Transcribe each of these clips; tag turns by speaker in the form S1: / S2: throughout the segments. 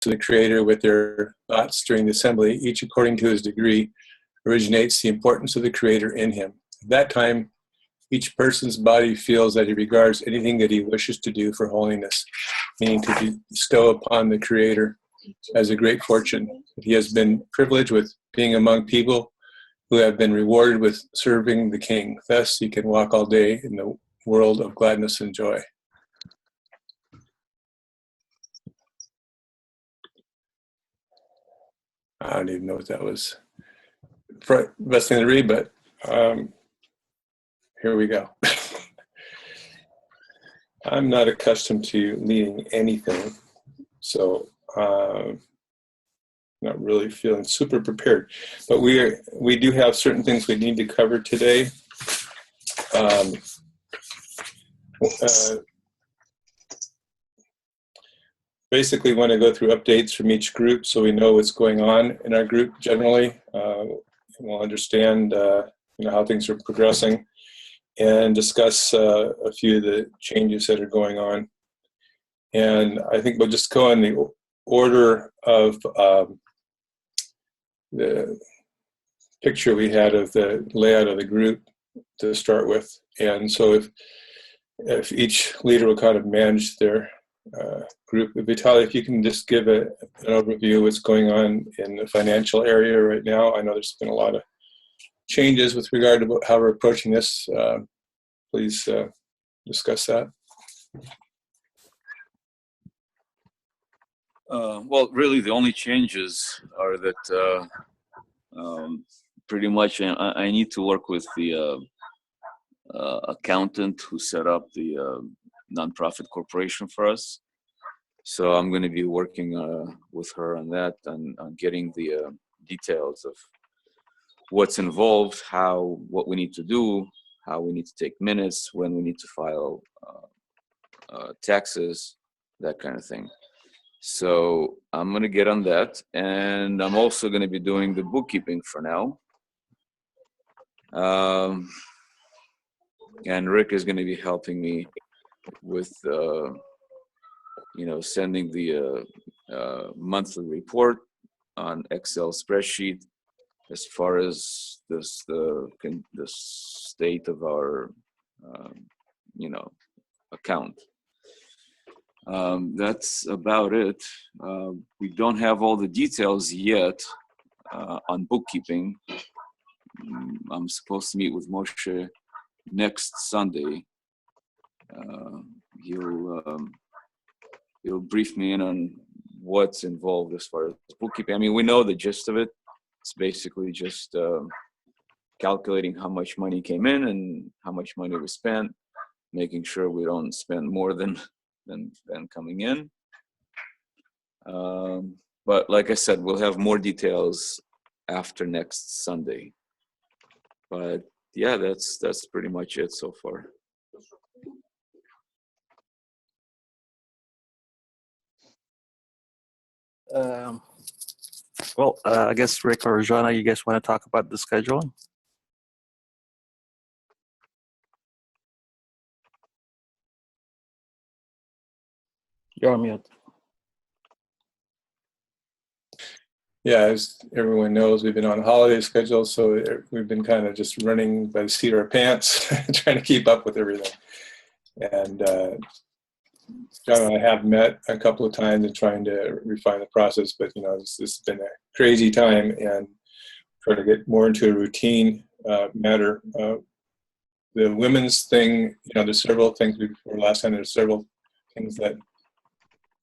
S1: to the Creator with their thoughts during the assembly, each according to his degree, originates the importance of the Creator in him. At that time, each person's body feels that he regards anything that he wishes to do for holiness, meaning to bestow upon the Creator as a great fortune. He has been privileged with being among people who have been rewarded with serving the King. Thus, he can walk all day in the world of gladness and joy. I don't even know what that was. Best thing to read, but here we go. I'm not accustomed to leading anything, so not really feeling super prepared. But we do have certain things we need to cover today. Basically want to go through updates from each group so we know what's going on in our group generally. We'll understand how things are progressing and discuss a few of the changes that are going on. And I think we'll just go in the order of the picture we had of the layout of the group to start with. And so if each leader will kind of manage their group. Vitaly, if you can just give an overview of what's going on in the financial area right now. I know there's been a lot of changes with regard to how we're approaching this. Please discuss that.
S2: Well, really the only changes are that pretty much I need to work with the accountant who set up the nonprofit corporation for us. So I'm going to be working with her on that and on getting the details of what's involved, what we need to do, how we need to take minutes, when we need to file taxes, that kind of thing. So I'm going to get on that. And I'm also going to be doing the bookkeeping for now. And Rick is going to be helping me with sending the monthly report on Excel spreadsheet as far as the state of our account. That's about it. We don't have all the details yet on bookkeeping. I'm supposed to meet with Moshe next Sunday. He'll brief me in on what's involved as far as bookkeeping. I mean, we know the gist of it. It's basically just calculating how much money came in and how much money we spent, making sure we don't spend more than coming in. But like I said, we'll have more details after next Sunday. But yeah, that's pretty much it so far.
S3: I guess Rick or Joanna, you guys want to talk about the scheduling? You're on mute.
S1: Yeah, as everyone knows, we've been on a holiday schedule, so we've been kind of just running by the seat of our pants, trying to keep up with everything. And John and I have met a couple of times and trying to refine the process, but this has been a crazy time and trying to get more into a routine matter. The women's thing, there's several things before last time. There's several things that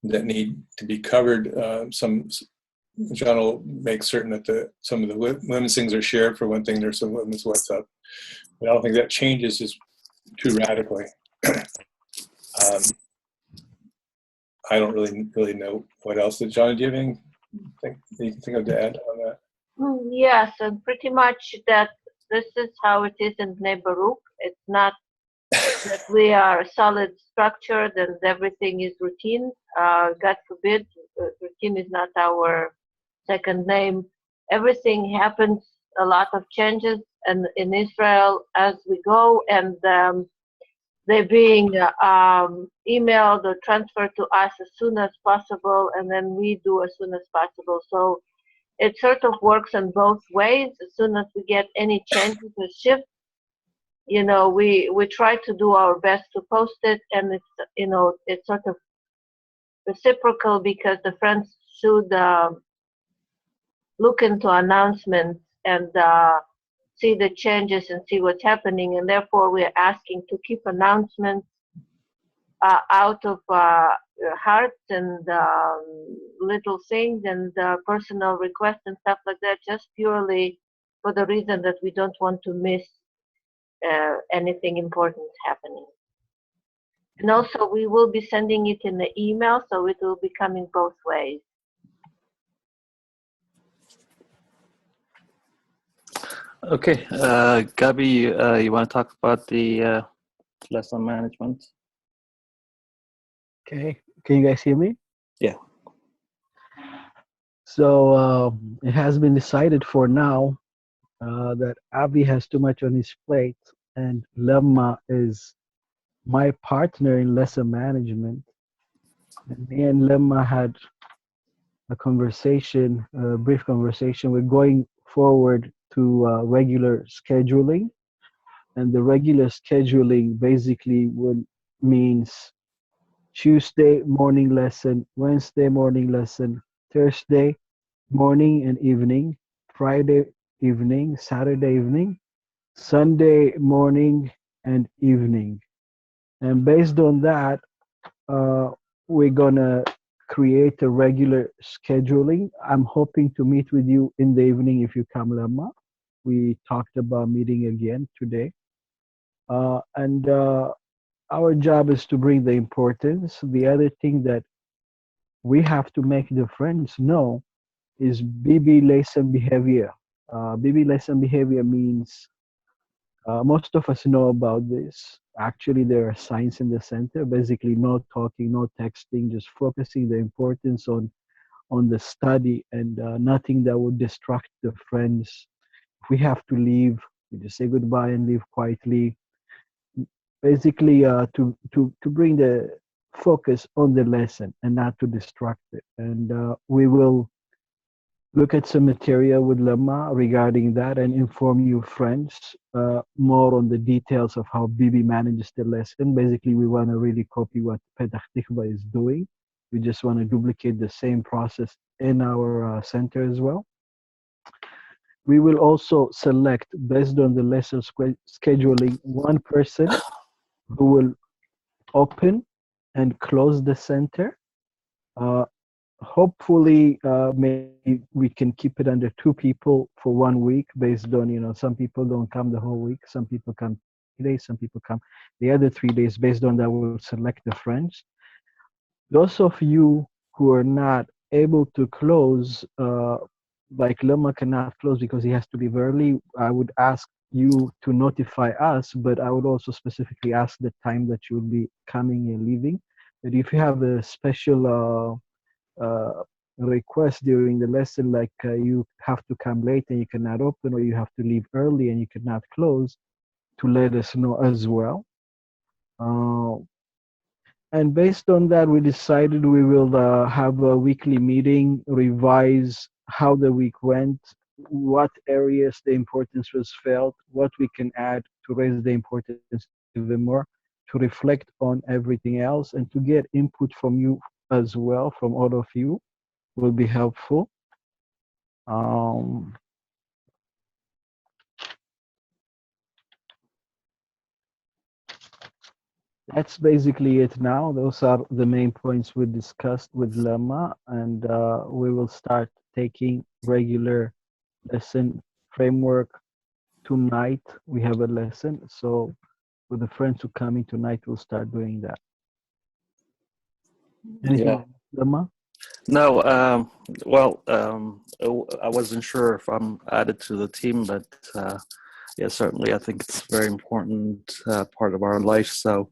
S1: need to be covered. John will make certain that some of the women's things are shared. For one thing, there's some women's what's up. But I don't think that changes is too radically. I don't really know what else. John, do you have anything you can think of to add on that?
S4: Yes, and pretty much that this is how it is in Bnei Baruch. It's not that we are solid structured and everything is routine. God forbid, routine is not our second name. Everything happens, a lot of changes and in Israel as we go, and they're being emailed or transferred to us as soon as possible, and then we do as soon as possible. So it sort of works in both ways. As soon as we get any changes or shifts, we try to do our best to post it, and it's sort of reciprocal because the friends should look into announcements and see the changes and see what's happening, and therefore we're asking to keep announcements out of hearts and little things and personal requests and stuff like that, just purely for the reason that we don't want to miss anything important happening. And also we will be sending it in the email, so it will be coming both ways.
S3: Okay, Gabi, you want to talk about the lesson management?
S5: Okay, can you guys hear me?
S3: Yeah.
S5: So it has been decided for now that Avi has too much on his plate, and Lemma is my partner in lesson management. And me and Lemma had a conversation, a brief conversation. We're going forward to regular scheduling, and the regular scheduling basically means Tuesday morning lesson, Wednesday morning lesson, Thursday morning and evening, Friday evening, Saturday evening, Sunday morning and evening. And based on that, we're gonna create a regular scheduling. I'm hoping to meet with you in the evening if you come, Lemma. We talked about meeting again today. And our job is to bring the importance. The other thing that we have to make the friends know is BB lesson behavior. BB lesson behavior means most of us know about this. Actually, there are signs in the center. Basically, no talking, no texting, just focusing the importance on the study and nothing that would distract the friends. If we have to leave, we just say goodbye and leave quietly. Basically, to bring the focus on the lesson and not to distract it. And we will look at some material with Lemma regarding that and inform you friends more on the details of how BB manages the lesson. Basically, we want to really copy what Petah Tikva is doing. We just want to duplicate the same process in our center as well. We will also select, based on the lesson scheduling, one person who will open and close the center. Hopefully, maybe we can keep it under 2 people for 1 week based on, some people don't come the whole week. Some people come 3 days, some people come the other 3 days. Based on that, we'll select the friends. Those of you who are not able to close, like Lemma cannot close because he has to leave early, I would ask you to notify us, but I would also specifically ask the time that you'll be coming and leaving. But if you have a special request during the lesson, like you have to come late and you cannot open, or you have to leave early and you cannot close, to let us know as well. And based on that, we decided we will have a weekly meeting, revise how the week went, what areas the importance was felt, what we can add to raise the importance even more, to reflect on everything else, and to get input from you as well, from all of you, will be helpful. That's basically it now. Those are the main points we discussed with Lemma, and we will start taking regular lesson framework tonight. We have a lesson, so with the friends who come in tonight, we'll start doing that. Anything, Lemma?
S3: No, I wasn't sure if I'm added to the team, but yeah, certainly I think it's a very important part of our life. So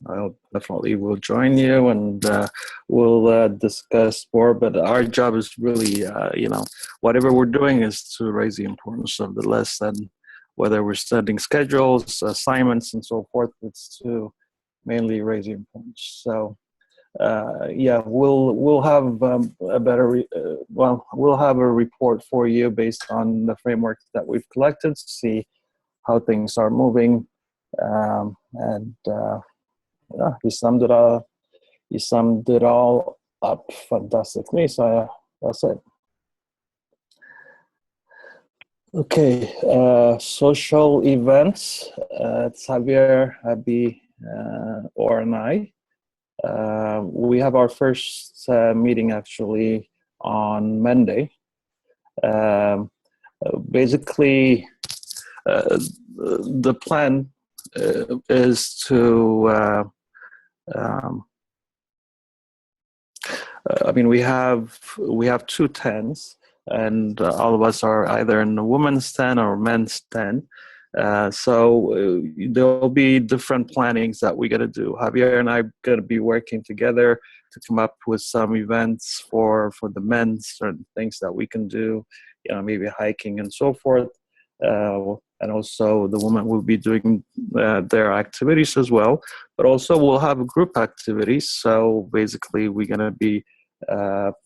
S3: I'll definitely will join you, and we'll discuss more. But our job is really, whatever we're doing is to raise the importance of the lesson whether we're setting schedules, assignments, and so forth. It's to mainly raising points. So yeah, we'll have a better we'll have a report for you based on the framework that we've collected to see how things are moving. And yeah, you summed it all up fantastically. So that's it. Okay, social events. It's Javier, Abi, or and I. We have our first meeting actually on Monday. Basically, the plan is to. I mean, we have 2 tents, and all of us are either in the women's tent or men's tent. So there'll be different plannings that we got to do. Javier and I are going to be working together to come up with some events for the men, certain things that we can do, you know, maybe hiking and so forth. And also the women will be doing their activities as well. But also we'll have group activities. So basically we're going to be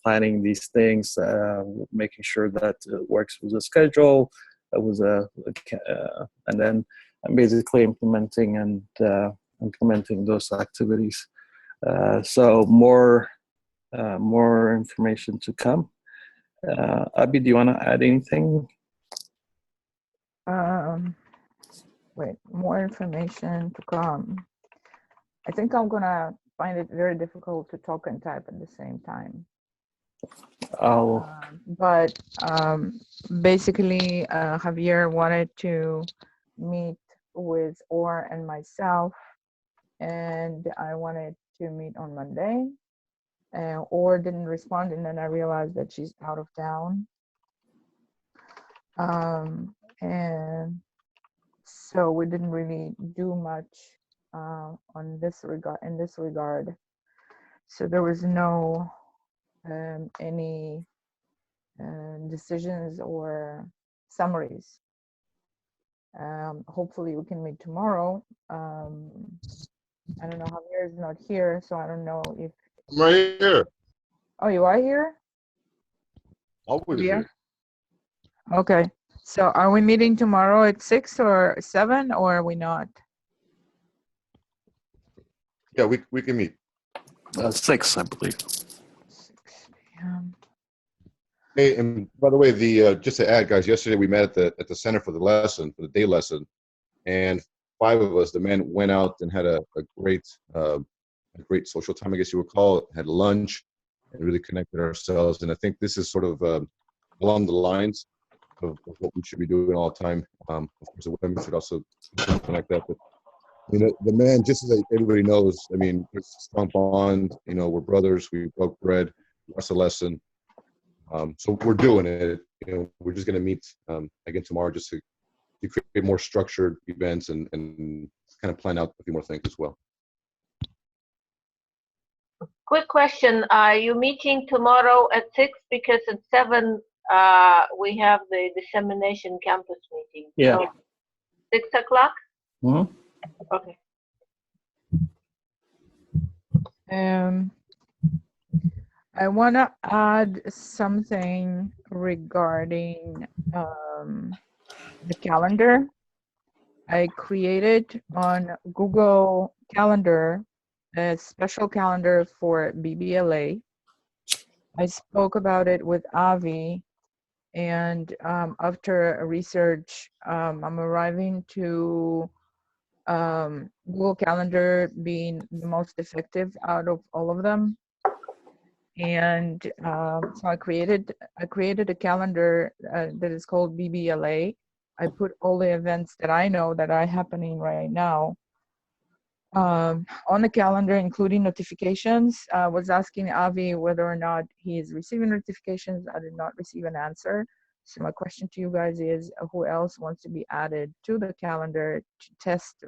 S3: planning these things, making sure that it works with the schedule. And then I'm basically implementing those activities. So more information to come. Abi, do you want to add anything?
S6: Wait, more information to come. I think I'm gonna find it very difficult to talk and type at the same time. But basically, Javier wanted to meet with Or and myself, and I wanted to meet on Monday. Or didn't respond, and then I realized that she's out of town. And so we didn't really do much in this regard. So there was no any decisions or summaries. Hopefully we can meet tomorrow. I don't know, Javier is not here, so I don't know if.
S7: I'm right here.
S6: Oh, you are here?
S7: Always
S6: Javier?
S7: here.
S6: Okay. So are we meeting tomorrow at 6 or 7, or are we not?
S7: Yeah, we can meet.
S3: 6, I believe.
S6: 6 p.m.
S7: Hey, and by the way, the just to add, guys, yesterday we met at the center for the day lesson, and 5 of us, the men, went out and had a great social time, I guess you would call it. Had lunch and really connected ourselves. And I think this is sort of along the lines of what we should be doing all the time. Of course, the women should also connect that. But you know, the men, just as everybody knows, I mean, there's a strong bond. You know, we're brothers. We broke bread. That's a lesson. So we're doing it. You know, we're just going to meet again tomorrow, just to create more structured events and kind of plan out a few more things as well.
S4: Quick question. Are you meeting tomorrow at 6? Because at 7, we have the dissemination campus meeting.
S3: Yeah.
S4: So 6 o'clock?
S3: Mm-hmm.
S4: Okay.
S6: I want to add something regarding the calendar. I created on Google Calendar a special calendar for BBLA. I spoke about it with Avi, and after research, I'm arriving to Google Calendar being the most effective out of all of them. And so I created a calendar that is called BBLA. I put all the events that I know that are happening right now on the calendar, including notifications. I was asking Avi whether or not he is receiving notifications. I did not receive an answer. So my question to you guys is, who else wants to be added to the calendar to test,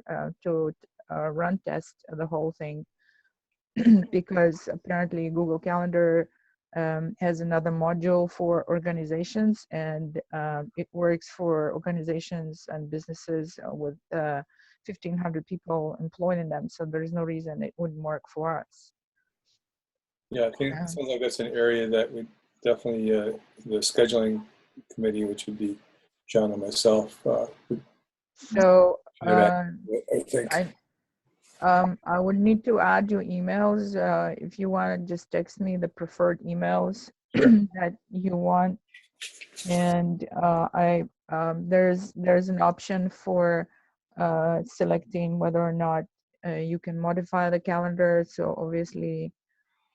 S6: run test the whole thing? Because apparently Google Calendar has another module for organizations, and it works for organizations and businesses with 1,500 people employed in them. So there's no reason it wouldn't work for us.
S1: Yeah, I think it sounds like that's an area that we definitely, the scheduling committee, which would be John and myself, would
S6: So
S1: try that, I think.
S6: I would need to add your emails. If you want to just text me the preferred emails that you want, and there's an option for selecting whether or not you can modify the calendar. So obviously,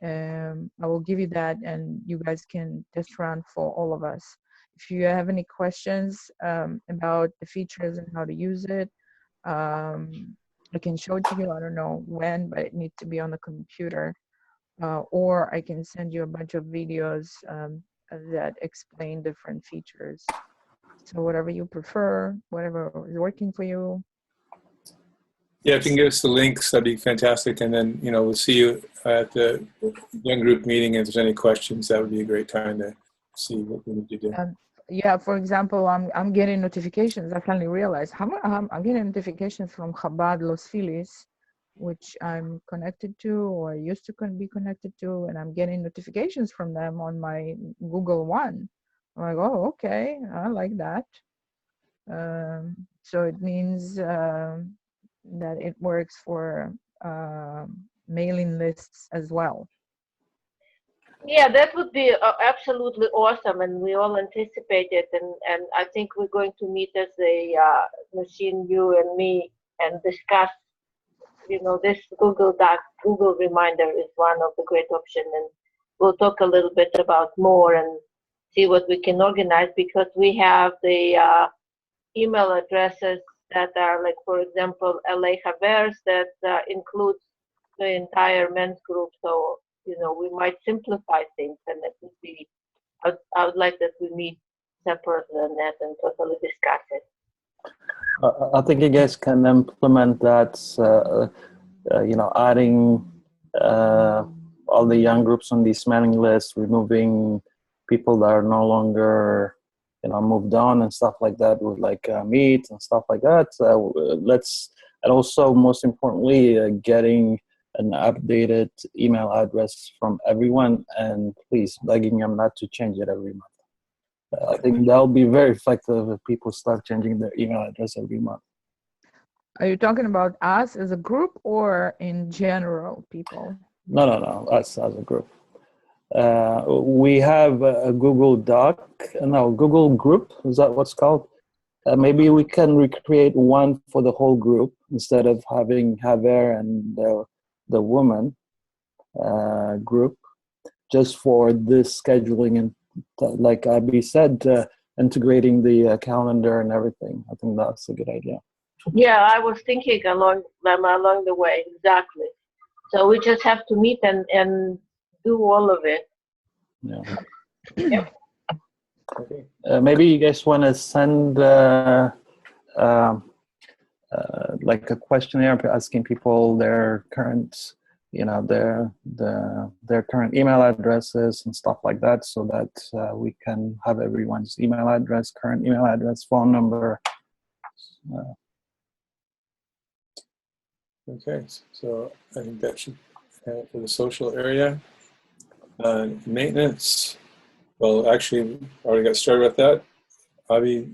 S6: I will give you that, and you guys can test run for all of us. If you have any questions about the features and how to use it, I can show it to you. I don't know when, but it needs to be on the computer. Or I can send you a bunch of videos that explain different features. So whatever you prefer, whatever is working for you.
S1: Yeah, if you can give us the links, that'd be fantastic. And then, we'll see you at the young group meeting. If there's any questions, that would be a great time to see what we need to do.
S6: Yeah, for example, I'm getting notifications. I finally realized I'm getting notifications from Chabad Los Feliz, which I'm connected to or used to be connected to, and I'm getting notifications from them on my Google One. I'm like, oh, okay, I like that. So it means that it works for mailing lists as well.
S4: Yeah, that would be absolutely awesome, and we all anticipate it. And I think we're going to meet as a machine, you and me, and discuss. This Google Reminder is one of the great options, and we'll talk a little bit about more and see what we can organize, because we have the email addresses that are, like, for example, LA Havers, that includes the entire men's group. So we might simplify things, and it would be, I would like that we meet separate than that and totally discuss it.
S3: I think you guys can implement that, adding all the young groups on these mailing lists, removing people that are no longer, moved on and stuff like that, with like Meet and stuff like that. And also, most importantly, getting an updated email address from everyone, and please begging them not to change it every month. I think that'll be very effective if people start changing their email address every month.
S6: Are you talking about us as a group or in general, people?
S3: No, us as a group. We have a Google Google Group. Is that what's called? Maybe we can recreate one for the whole group instead of having Javier and the woman group, just for this scheduling and, like Abby said, integrating the calendar and everything. I think that's a good idea.
S4: Yeah, I was thinking along the way, exactly. So we just have to meet and do all of it.
S3: Yeah.
S4: Yep.
S3: Maybe you guys want to send like a questionnaire asking people their current, their current email addresses and stuff like that, so that we can have everyone's email address, current email address, phone number.
S1: Okay, so I think that should have it for the social area. Maintenance, well, actually, already got started with that. Avi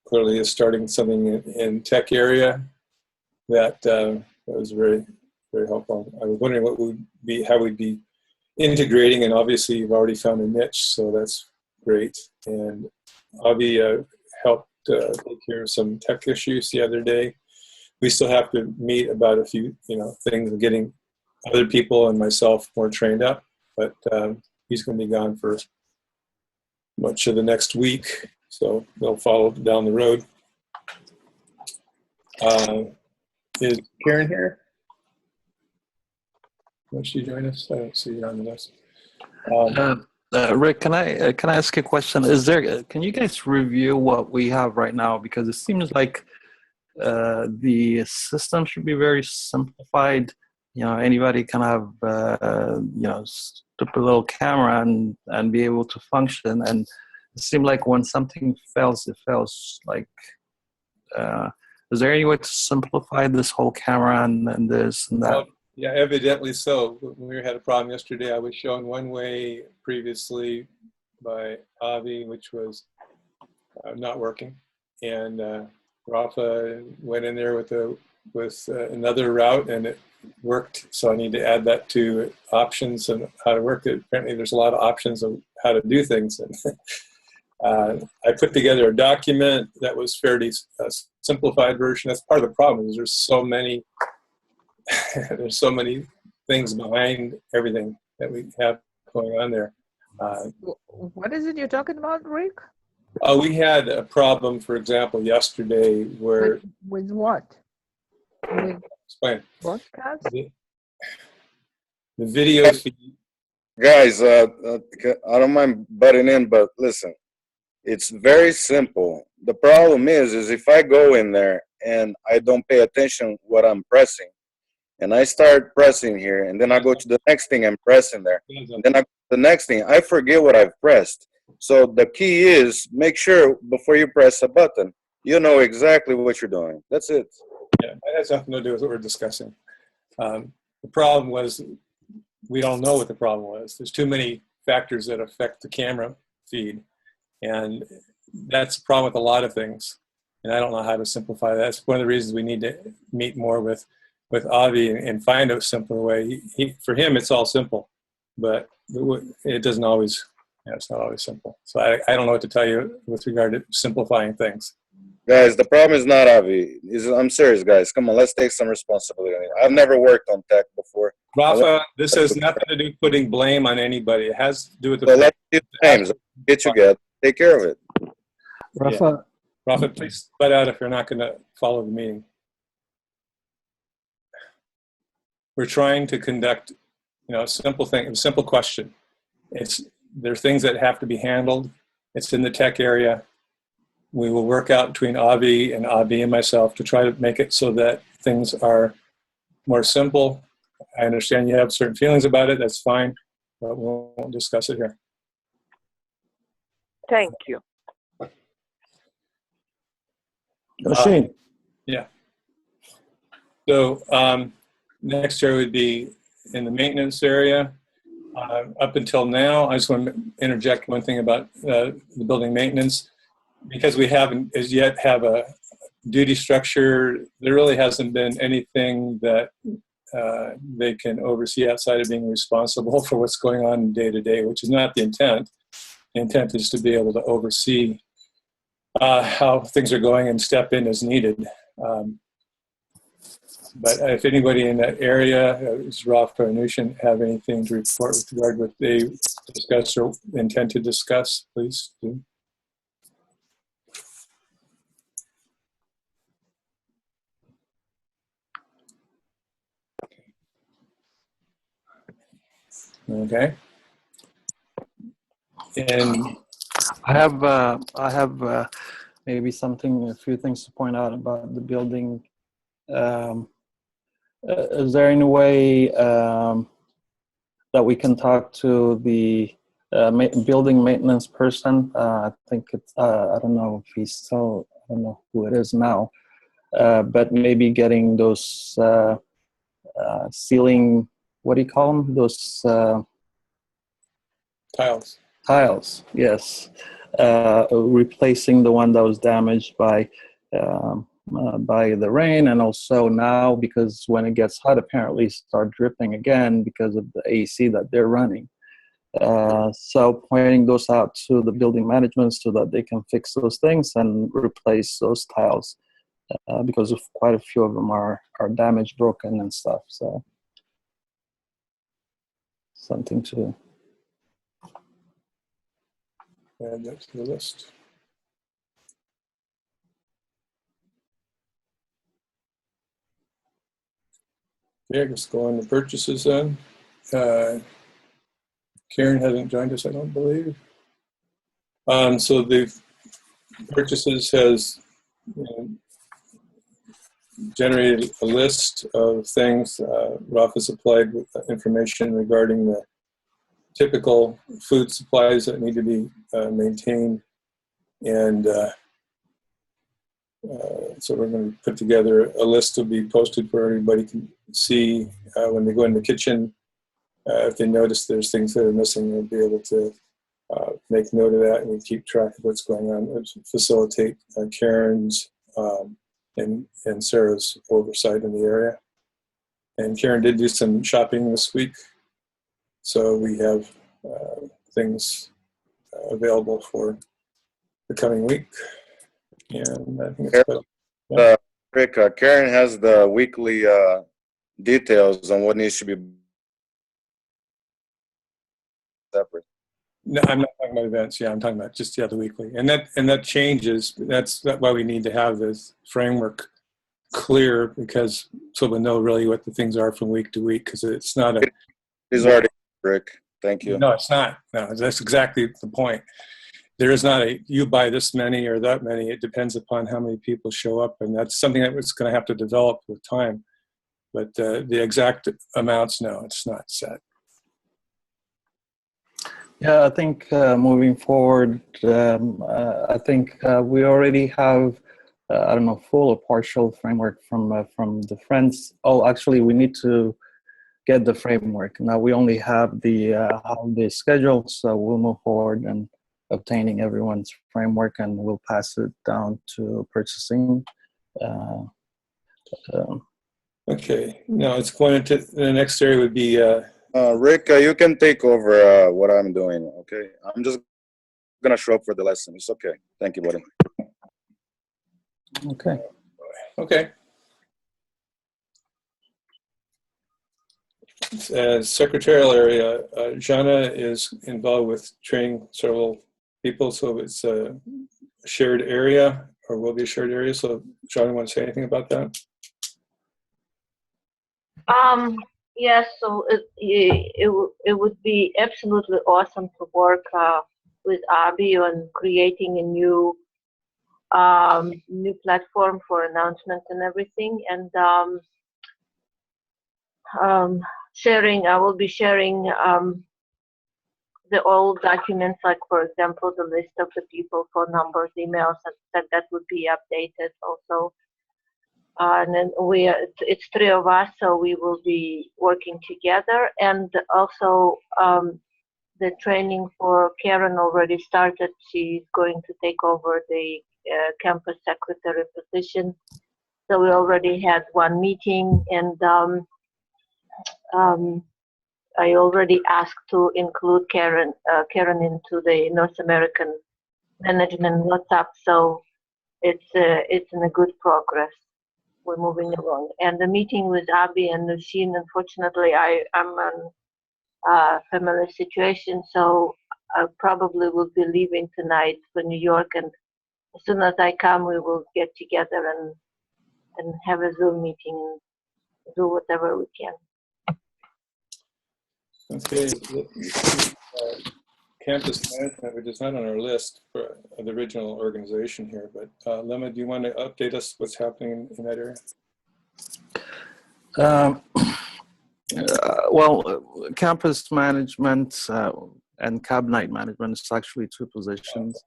S1: clearly is starting something in tech area that was very, very helpful. I was wondering how we'd be integrating, and obviously you've already found a niche, so that's great. And Avi helped take care of some tech issues the other day. We still have to meet about a few, things, and getting other people and myself more trained up. But he's going to be gone for much of the next week, so they'll follow down the road. Is Karen here? Will she join us? I don't see her on the list.
S3: Rick, can I ask you a question? Can you guys review what we have right now? Because it seems like the system should be very simplified, anybody can have stupid little camera and be able to function. And it seemed like when something fails, it fails. Like, is there any way to simplify this whole camera and this and that?
S1: Well, yeah, evidently so. When we had a problem yesterday, I was shown one way previously by Avi, which was not working, and Rafa went in there with another route, and it worked. So I need to add that to options and how to work it. Apparently, there's a lot of options of how to do things. And I put together a document that was fairly simplified version. That's part of the problem. Is there's so many things behind everything that we have going on there.
S6: What is it you're talking about, Rick?
S1: We had a problem, for example, yesterday where
S6: With what? With
S1: explain
S6: broadcast?
S1: the video feed.
S8: Guys, I don't mind butting in, but listen, it's very simple. The problem is if I go in there and I don't pay attention what I'm pressing, and I start pressing here, and then I go to the next thing I'm pressing there, and then I go to the next thing, I forget what I've pressed. So the key is make sure before you press a button, you know exactly what you're doing. That's it.
S1: Yeah, that has nothing to do with what we're discussing. The problem was we don't know what the problem was. There's too many factors that affect the camera feed, and that's a problem with a lot of things. And I don't know how to simplify that. That's one of the reasons we need to meet more with Avi and find a simpler way. For him, it's all simple, but it doesn't always. It's not always simple. So I don't know what to tell you with regard to simplifying things.
S8: Guys, the problem is not Avi. I'm serious, guys. Come on, let's take some responsibility. I've never worked on tech before.
S1: Rafa, this has nothing to do with putting blame on anybody. It has to do with the.
S8: So let's do names. Get together. Take care of it.
S5: Rafa,
S1: Rafa, please butt out if you're not going to follow the meeting. We're trying to conduct, a simple question. There are things that have to be handled. It's in the tech area. We will work out between Avi and myself to try to make it so that things are more simple. I understand you have certain feelings about it. That's fine, but we won't discuss it here.
S9: Thank you.
S3: Machine.
S1: Yeah. So next area would be in the maintenance area. Up until now, I just want to interject one thing about the building maintenance. Because we haven't as yet have a duty structure, there really hasn't been anything that they can oversee outside of being responsible for what's going on day to day, which is not the intent. The intent is to be able to oversee how things are going and step in as needed. But if anybody in that area, Rafa or Nushin, have anything to report with regard to what they discuss or intend to discuss, please do. Okay. And
S3: I have maybe a few things to point out about the building. Is there any way that we can talk to the building maintenance person? I think it's, I don't know if he's still, I don't know who it is now, but maybe getting those ceiling, what do you call them? Those tiles, yes. Replacing the one that was damaged by the rain, and also now because when it gets hot, apparently start dripping again because of the AC that they're running. So pointing those out to the building management so that they can fix those things and replace those tiles because of quite a few of them are damaged, broken, and stuff. So something to
S1: add that to the list. Yeah, just go on to purchases then. Karen hasn't joined us, I don't believe. So the purchases has generated a list of things. Rafa supplied with information regarding the typical food supplies that need to be maintained. And so we're going to put together a list to be posted for everybody to see when they go in the kitchen. If they notice there's things that are missing, they'll be able to make note of that, and we keep track of what's going on. It facilitate Karen's and Sarah's oversight in the area. And Karen did do some shopping this week, so we have things available for the coming week. And I think it's about,
S8: Rick, Karen has the weekly details on what needs to be separate.
S1: no, I'm not talking about events. Yeah, I'm talking about just the weekly, and that changes. That's why we need to have this framework clear, because so we'll know really what the things are from week to week. Because it's not a.
S8: It's already, Rick. Thank you.
S1: No, it's not. No, that's exactly the point. There is not a you buy this many or that many. It depends upon how many people show up, and that's something that was going to have to develop with time. But the exact amounts, no, it's not set.
S3: Yeah, I think moving forward, I think we already have, I don't know, full or partial framework from the friends. Oh, actually, we need to get the framework. Now we only have the holiday schedule, so we'll move forward and obtaining everyone's framework, and we'll pass it down to purchasing.
S1: Okay, now it's going into the next area would be.
S8: Rick, you can take over what I'm doing, okay? I'm just gonna show up for the lesson. It's okay. Thank you, buddy.
S3: Okay.
S1: Okay. Secretarial area, Jana is involved with training several people, so it's a shared area, or will be a shared area. So, Jana, want to say anything about that?
S4: Yes, so it would be absolutely awesome to work with Abby on creating a new platform for announcements and everything, and sharing. I will be sharing the old documents, like for example the list of the people, phone numbers, emails, and that would be updated also. And then it's three of us, so we will be working together. And also the training for Karen already started. She's going to take over the campus secretary position. So we already had one meeting, and I already asked to include Karen into the North American Management WhatsApp. So it's in a good progress. We're moving along. And the meeting with Abby and Nushin, unfortunately, I'm on a family situation, so I probably will be leaving tonight for New York. And as soon as I come, we will get together and have a Zoom meeting and do whatever we can.
S1: Okay. Campus management, which is not on our list for the original organization here, but Lemma, do you want to update us what's happening in that area?
S3: Well, campus management and cab night management is actually two positions.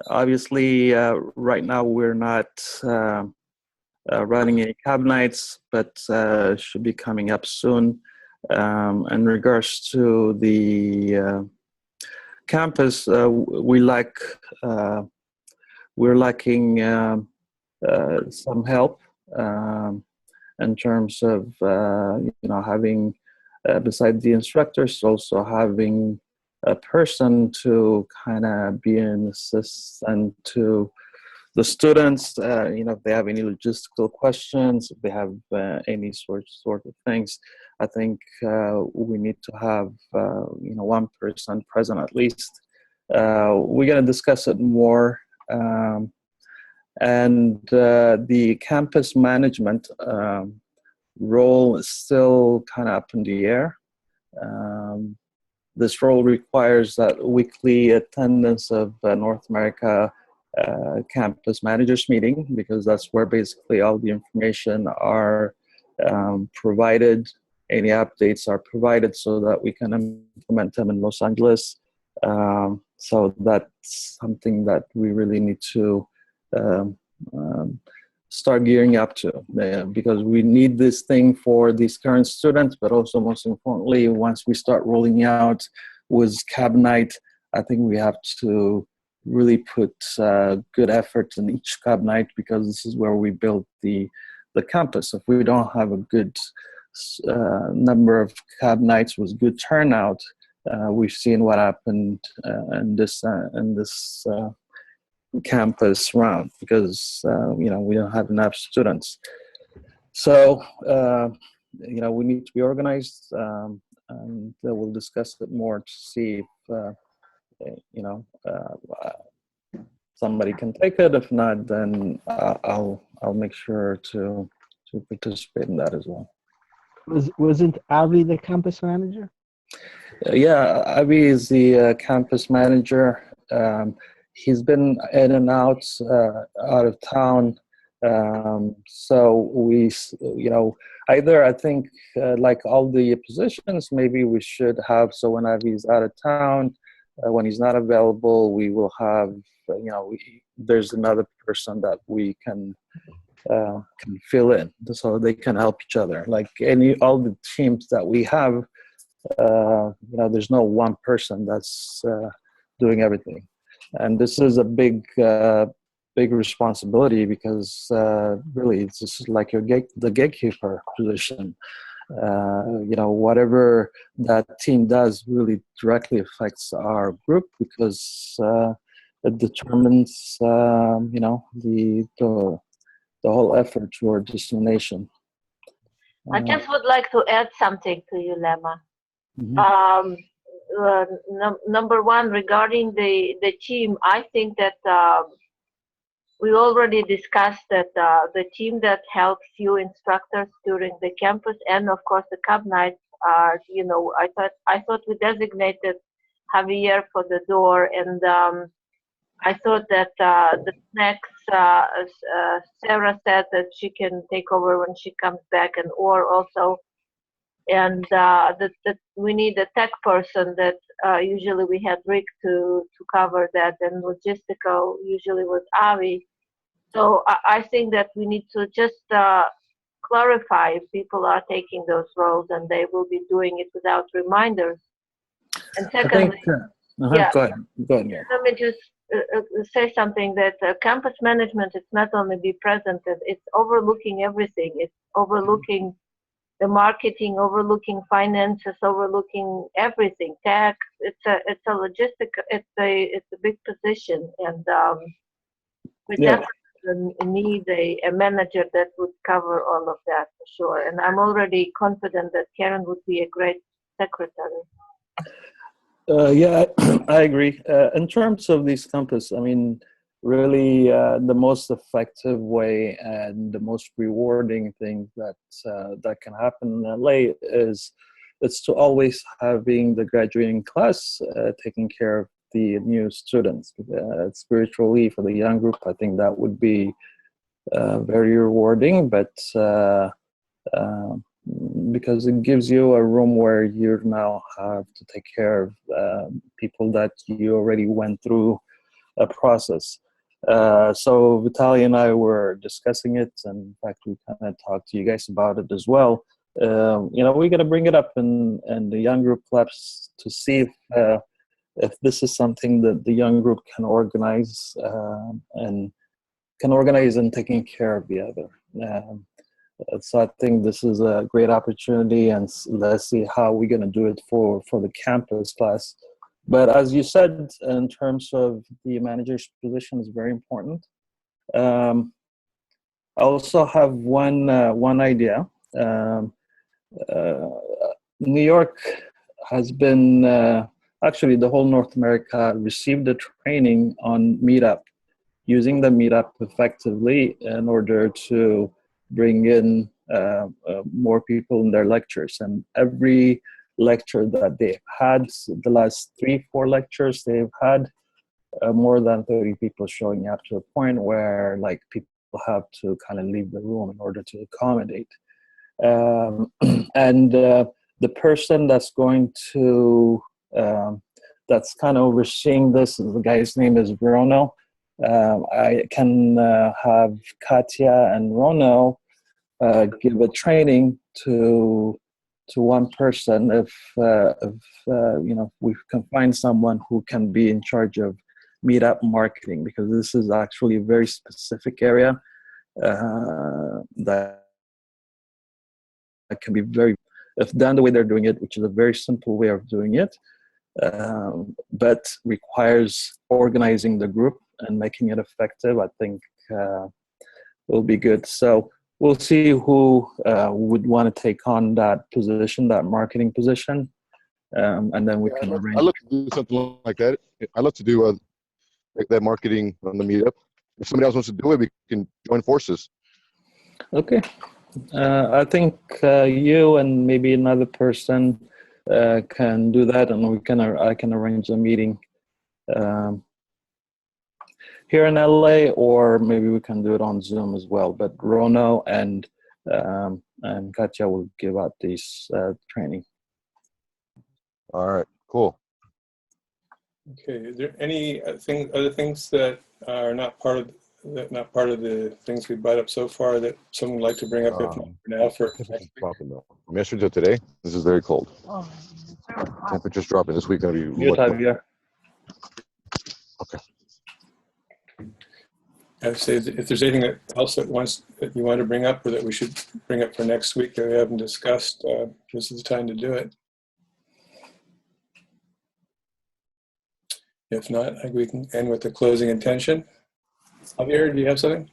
S3: Obviously, right now we're not running any cab nights, but should be coming up soon. In regards to the campus, we're lacking some help in terms of having, besides the instructors, also having a person to kind of be an assistant to the students, if they have any logistical questions, if they have any sort of things. I think we need to have one person present at least. We're going to discuss it more, and the campus management role is still kind of up in the air. This role requires that weekly attendance of North America campus managers meeting, because that's where basically all the information are provided. Any updates are provided so that we can implement them in Los Angeles. So that's something that we really need to start gearing up to, because we need this thing for these current students, but also most importantly, once we start rolling out with Cab Night, I think we have to really put good effort in each Cab Night, because this is where we build the campus. If we don't have a good number of Cab Nights with good turnout, we've seen what happened in this campus round, because we don't have enough students. So we need to be organized, and we'll discuss it more to see if somebody can take it. If not, then I'll make sure to participate in that as well.
S5: Wasn't Avi the campus manager?
S3: Yeah, Avi is the campus manager. He's been in and out of town. So we, either I think like all the positions, maybe we should have, so when Avi's out of town, when he's not available, we will have, there's another person that we can fill in, so they can help each other. Like all the teams that we have, there's no one person that's doing everything. And this is a big responsibility, because really it's just like the gatekeeper position. Whatever that team does really directly affects our group, because it determines the whole effort toward dissemination.
S4: I just would like to add something to you, Lema.
S3: Mm-hmm.
S4: Number one, regarding the team, I think that we already discussed that the team that helps you instructors during the campus, and of course the Cab Nights are, I thought we designated Javier for the door, and I thought that the next Sarah said that she can take over when she comes back, and also. And that we need a tech person that usually we had Rick to cover that, and logistical usually was Avi. So I think that we need to just clarify if people are taking those roles and they will be doing it without reminders. And secondly,
S3: go ahead. Yeah.
S4: Let me just say something, that campus management is not only be present, it's overlooking everything. It's overlooking the marketing, overlooking finances, overlooking everything, tax. It's a logistic. It's a big position, and we definitely need a manager that would cover all of that for sure. And I'm already confident that Karen would be a great secretary.
S3: Yeah, I agree. In terms of these campus, I mean, really the most effective way and the most rewarding thing that can happen in LA is to always having the graduating class taking care of the new students. Spiritually, for the young group, I think that would be very rewarding, but because it gives you a room where you now have to take care of people that you already went through a process. So Vitaly and I were discussing it, and in fact we kind of talked to you guys about it as well. We're gonna bring it up in the young group labs to see if this is something that the young group can organize and taking care of the other. So I think this is a great opportunity, and let's see how we're gonna do it for the campus class. But as you said, in terms of the manager's position is very important. I also have one idea. New York has been, actually the whole North America received a training on Meetup, using the Meetup effectively in order to bring in more people in their lectures. And every lecture that they've had, the last 3-4 lectures they've had, more than 30 people showing up to a point where like people have to kind of leave the room in order to accommodate. And the person that's going to that's kind of overseeing this, the guy's name is Bruno. I can have Katya and Rono give a training to one person if you know, we can find someone who can be in charge of meetup marketing, because this is actually a very specific area that can be very, if done the way they're doing it, which is a very simple way of doing it, but requires organizing the group and making it effective. I think will be good. So we'll see who would want to take on that position, that marketing position, and then we can arrange.
S7: I'd love to do something like that. I'd love to do like that marketing on the meetup. If somebody else wants to do it, we can join forces.
S3: Okay. I think you and maybe another person can do that, and I can arrange a meeting here in LA, or maybe we can do it on Zoom as well. But Rono and Katya will give out these training.
S7: All right, cool.
S1: Okay, is there any other things that are not part of the things we brought up so far that someone would like to bring up? If not for now, for next week?
S7: From yesterday to today, this is very cold. Temperature's dropping. This week gonna be.
S3: Javier.
S7: Okay.
S1: I'd say if there's anything else that you want to bring up, or that we should bring up for next week that we haven't discussed, this is the time to do it. If not, I think we can end with the closing intention. Javier, do you have something?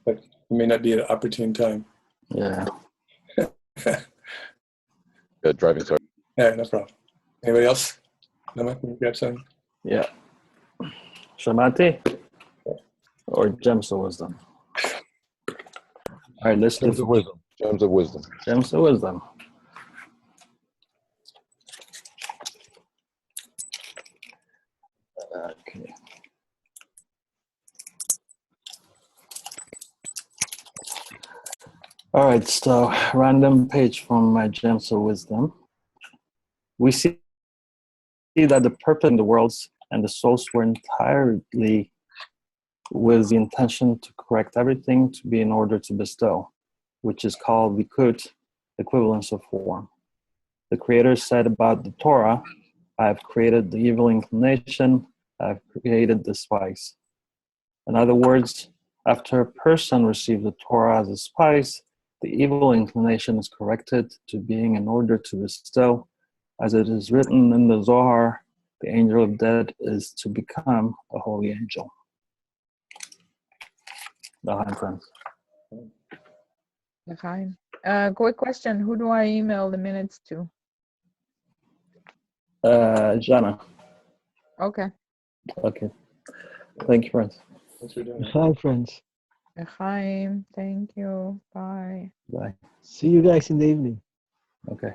S1: But it may not be an opportune time.
S3: Yeah.
S7: Good driving. Sorry.
S1: Yeah, no problem. Anybody else? No, can you grab something?
S3: Yeah. Shamati or Gems of Wisdom? All right, let's do
S7: Gems of wisdom. Gems of wisdom.
S3: Gems of Wisdom. Okay. All right, so random page from my Gems of Wisdom. We see that the purpose in the worlds and the souls were entirely with the intention to correct everything to be in order to bestow, which is called Likut, equivalence of form. The Creator said about the Torah, I have created the evil inclination, I have created the spice. In other words, after a person receives the Torah as a spice, the evil inclination is corrected to being in order to bestow. As it is written in the Zohar, the angel of death is to become a holy angel. L'chaim, friends.
S6: L'chaim. Quick question. Who do I email the minutes to?
S3: Jana.
S6: Okay.
S3: Okay. Thank you, friends.
S1: Thanks for doing it.
S5: Hi, friends.
S6: L'chaim. Thank you. Bye.
S3: Bye.
S5: See you guys in the evening.
S3: Okay.